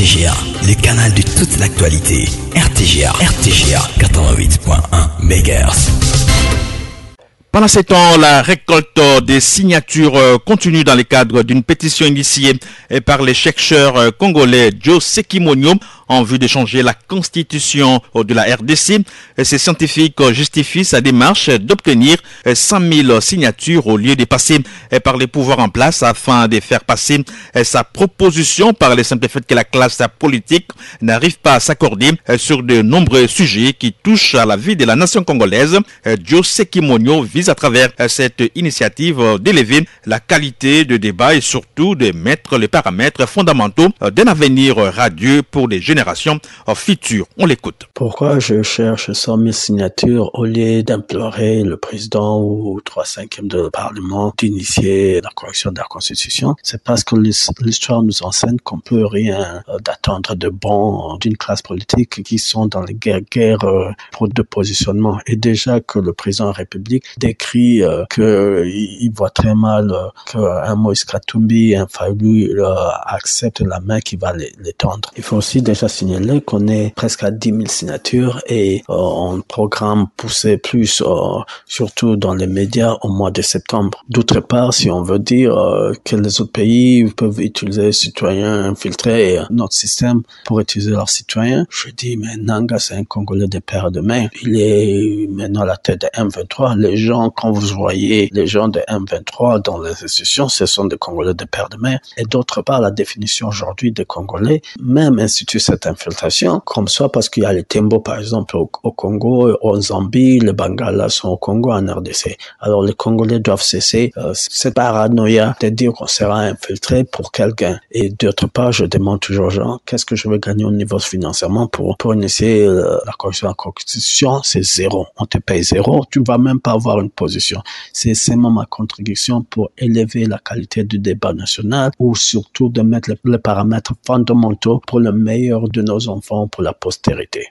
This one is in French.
RTGA, le canal de toute l'actualité. RTGA 88.1 MHz. Pendant ce temps, la récolte des signatures continue dans le cadre d'une pétition initiée par les chercheurs congolais Joe Sekimonyo en vue de changer la constitution de la RDC. Ces scientifiques justifient sa démarche d'obtenir 100 000 signatures au lieu de passer par les pouvoirs en place afin de faire passer sa proposition par le simple fait que la classe politique n'arrive pas à s'accorder sur de nombreux sujets qui touchent à la vie de la nation congolaise. Joe Sekimonyo vise à travers cette initiative d'élever la qualité de débat et surtout de mettre les paramètres fondamentaux d'un avenir radieux pour les générations futures. On l'écoute. Pourquoi je cherche 100 000 signatures au lieu d'implorer le président ou 3/5 de Parlement d'initier la correction de la Constitution? C'est parce que l'histoire nous enseigne qu'on peut rien d'attendre de bon d'une classe politique qui sont dans les guerres de positionnement. Et déjà que le président de la République décrit qu'il voit très mal qu'un Moïse Katumbi, un Fayulu accepte la main qui va les tendre. Il faut aussi déjà signaler qu'on est presque à 10 000 signatures et on programme pousser plus, surtout dans les médias au mois de septembre. D'autre part, si on veut dire que les autres pays peuvent utiliser les citoyens infiltrés et notre système pour utiliser leurs citoyens, je dis, mais Nanga, c'est un Congolais de père de mère. Il est maintenant à la tête de M23. Les gens, quand vous voyez les gens de M23 dans les institutions, ce sont des Congolais de père de mère. Et d'autre part, la définition aujourd'hui des Congolais, même institue cette infiltration, comme ça, parce qu'il y a les Tembo, par exemple, au Congo, au Zambie, les Bangalas sont au Congo, en RDC. Alors, les Congolais doivent cesser cette paranoïa de dire qu'on sera infiltré pour quel gain. Et d'autre part, je demande toujours aux gens, qu'est-ce que je vais gagner au niveau financièrement pour initier la correction de la Constitution? C'est zéro. On te paye zéro. Tu vas même pas avoir une position. C'est seulement ma contribution pour élever la qualité du débat national ou surtout de mettre les paramètres fondamentaux pour le meilleur de nos enfants, pour la postérité.